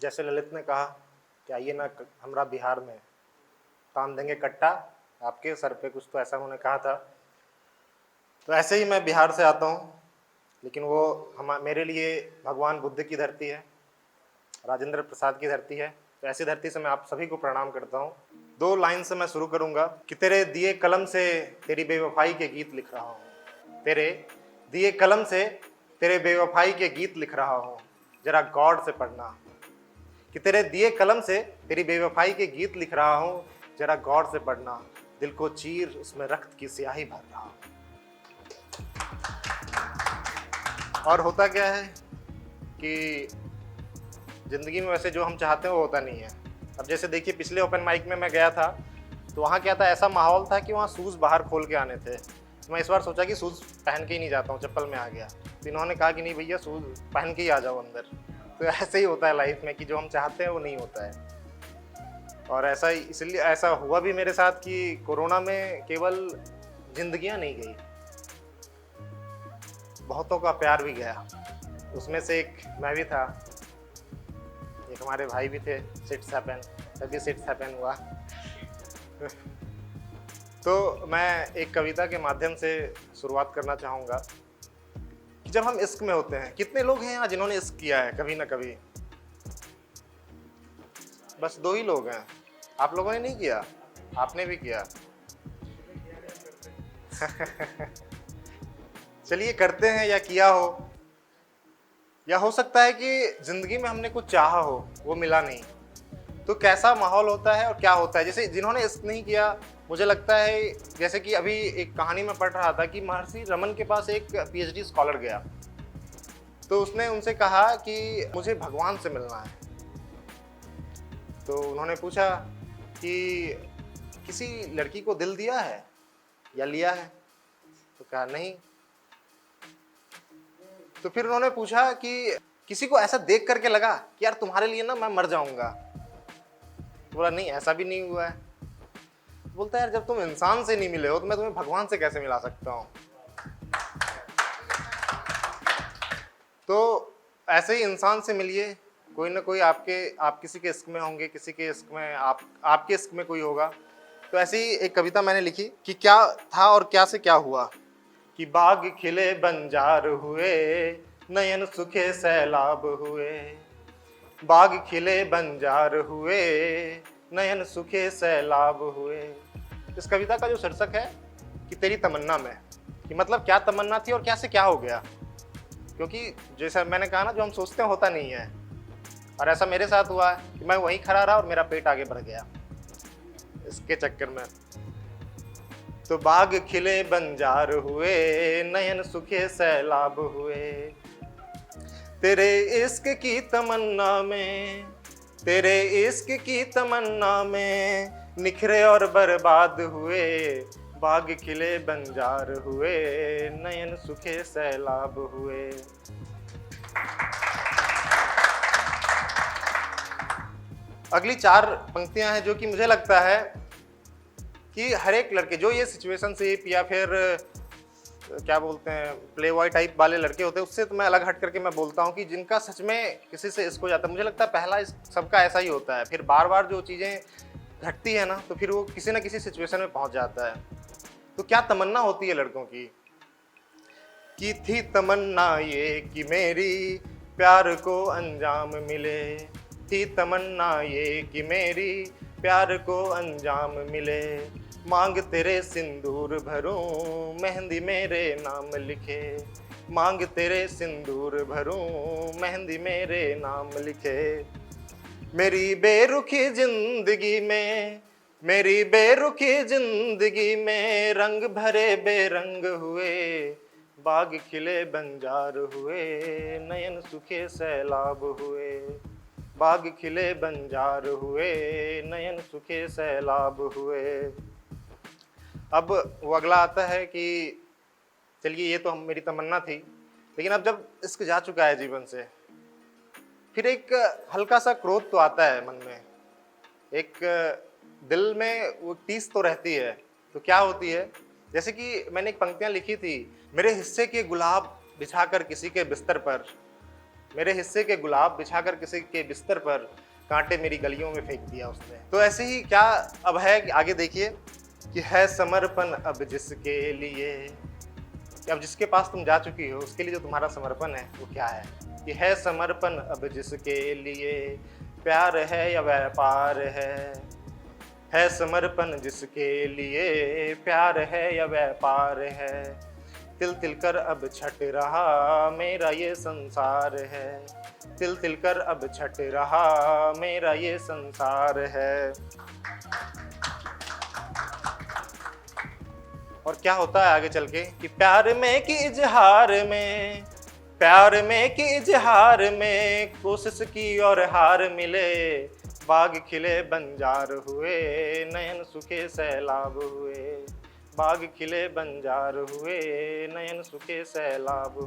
जैसे ललित ने कहा कि आइए ना हमरा बिहार में तान देंगे कट्टा, आपके सर पे, कुछ तो ऐसा उन्होंने कहा था। तो ऐसे ही मैं बिहार से आता हूँ, लेकिन वो मेरे लिए भगवान बुद्ध की धरती है, राजेंद्र प्रसाद की धरती है। तो ऐसी धरती से मैं आप सभी को प्रणाम करता हूँ। 2 लाइन से मैं शुरू करूँगा कि तेरे दिए कलम से तेरी बेवफाई के गीत लिख रहा हूँ। तेरे दिए कलम से तेरे बेवफाई के गीत लिख रहा हूँ, जरा गौर से पढ़ना। कि तेरे दिए कलम से तेरी बेवफाई के गीत लिख रहा हूँ, जरा गौर से पढ़ना। दिल को चीर उसमें रक्त की स्याही भर रहा हूँ। और होता क्या है कि ज़िंदगी में वैसे जो हम चाहते हैं वो होता नहीं है। अब जैसे देखिए, पिछले ओपन माइक में मैं गया था, तो वहाँ क्या था, ऐसा माहौल था कि वहाँ शूज़ बाहर खोल के आने थे। तो मैं इस बार सोचा कि शूज़ पहन के ही नहीं जाता हूँ, चप्पल में आ गया। तो इन्होंने कहा कि नहीं भैया, शूज़ पहन के ही आ जाओ अंदर। तो ऐसे ही होता है लाइफ में कि जो हम चाहते हैं वो नहीं होता है। और ऐसा इसलिए ऐसा हुआ भी मेरे साथ कि कोरोना में केवल जिंदगियां नहीं गई, बहुतों का प्यार भी गया। उसमें से एक मैं भी था, एक हमारे भाई भी थे, सिट्स हैपन, तभी सिट्स हैपन हुआ। तो मैं एक कविता के माध्यम से शुरुआत करना चाहूँगा कि जब हम इश्क में होते हैं, कितने लोग हैं यहाँ जिन्होंने इश्क किया है कभी ना कभी? बस 2 ही लोग हैं। आप लोगों ने नहीं किया? आपने भी किया। चलिए, करते हैं या किया हो, या हो सकता है कि जिंदगी में हमने कुछ चाहा हो, वो मिला नहीं। तो कैसा माहौल होता है और क्या होता है? जैसे जिन्होंने इश्क नहीं किया, मुझे लगता है, जैसे कि अभी एक कहानी में पढ़ रहा था कि महर्षि रमन के पास एक पीएचडी स्कॉलर गया। तो उसने उनसे कहा कि मुझे भगवान से मिलना है। तो उन्होंने पूछा कि किसी लड़की को दिल दिया है या लिया है? तो कहा नहीं। तो फिर उन्होंने पूछा कि किसी को ऐसा देख करके लगा कि यार तुम्हारे लिए ना मैं मर जाऊंगा? तो बोला नहीं, ऐसा भी नहीं हुआ है। तो बोलता है यार, जब तुम इंसान से नहीं मिले हो तो मैं तुम्हें भगवान से कैसे मिला सकता हूँ? तो ऐसे ही इंसान से मिलिए, कोई ना कोई आप किसी के इश्क में होंगे, किसी के इश्क में आपके इश्क में कोई होगा। तो ऐसी ही एक कविता मैंने लिखी कि क्या था और क्या से क्या हुआ। कि बाग खिले बंजार हुए, नयन सुखे सैलाब हुए। बाग खिले बंजार हुए, नयन सुखे सैलाब हुए। इस कविता का जो शीर्षक है कि तेरी तमन्ना में, कि मतलब क्या तमन्ना थी और क्या से क्या हो गया। क्योंकि जैसा मैंने कहा ना, जो हम सोचते हैं होता नहीं है। और ऐसा मेरे साथ हुआ कि मैं वहीं खड़ा रहा और मेरा पेट आगे बढ़ गया इसके चक्कर में। तो बाग खिले बंजार हुए, नयन सुखे सैलाब हुए। तेरे इश्क की तमन्ना में, तेरे इश्क की तमन्ना में निखरे और बर्बाद हुए। बाग खिले बंजार हुए, नयन सुखे सैलाब हुए। अगली 4 पंक्तियां हैं जो कि मुझे लगता है कि हर एक लड़के जो ये सिचुएशनशिप या फिर क्या बोलते हैं प्ले बॉय टाइप वाले लड़के होते हैं, उससे तो मैं अलग हट करके मैं बोलता हूँ कि जिनका सच में किसी से इश्क हो जाता है, मुझे लगता है पहला सबका ऐसा ही होता है। फिर बार बार जो चीज़ें घटती है ना, तो फिर वो किसी ना किसी सिचुएशन में पहुंच जाता है। तो क्या तमन्ना होती है लड़कों की कि थी तमन्ना ये कि मेरी प्यार को अंजाम मिले। थी तमन्ना ये कि मेरी प्यार को अंजाम मिले। मांग तेरे सिंदूर भरूं, मेहंदी मेरे नाम लिखे। मांग तेरे सिंदूर भरूं, मेहंदी मेरे नाम लिखे। मेरी बेरुखी जिंदगी में, मेरी बेरुखी जिंदगी में रंग भरे बेरंग हुए। बाग खिले बंजार हुए, नयन सुखे सैलाब हुए। बाग खिले बंजार हुए, नयन सुखे सैलाब हुए। अब वो अगला आता है कि चलिए, ये तो मेरी तमन्ना थी, लेकिन अब जब इश्क जा चुका है जीवन से, फिर एक हल्का सा क्रोध तो आता है मन में, एक दिल में वो टीस तो रहती है। तो क्या होती है, जैसे कि मैंने एक पंक्तियां लिखी थी, मेरे हिस्से के गुलाब बिछाकर किसी के बिस्तर पर, मेरे हिस्से के गुलाब बिछाकर किसी के बिस्तर पर, कांटे मेरी गलियों में फेंक दिया उसने। तो ऐसे ही क्या अब है कि आगे देखिए कि है समर्पण अब जिसके लिए, कि अब जिसके पास तुम जा चुकी हो उसके लिए जो तुम्हारा समर्पण है वो क्या है, कि है समर्पण अब जिसके लिए, प्यार है या व्यापार है समर्पण जिसके लिए, प्यार है या व्यापार है, तिल तिल कर अब छट रहा मेरा ये संसार है, तिल तिल कर अब छट रहा मेरा ये संसार है। और क्या होता है आगे चल के कि प्यार में कि इजहार में, प्यार में कि इजहार में, कोशिश की और हार मिले, बाग खिले बंजार हुए, नयन सुखे सैलाब हुए, बाग खिले बंजार हुए, नयन सुखे सैलाब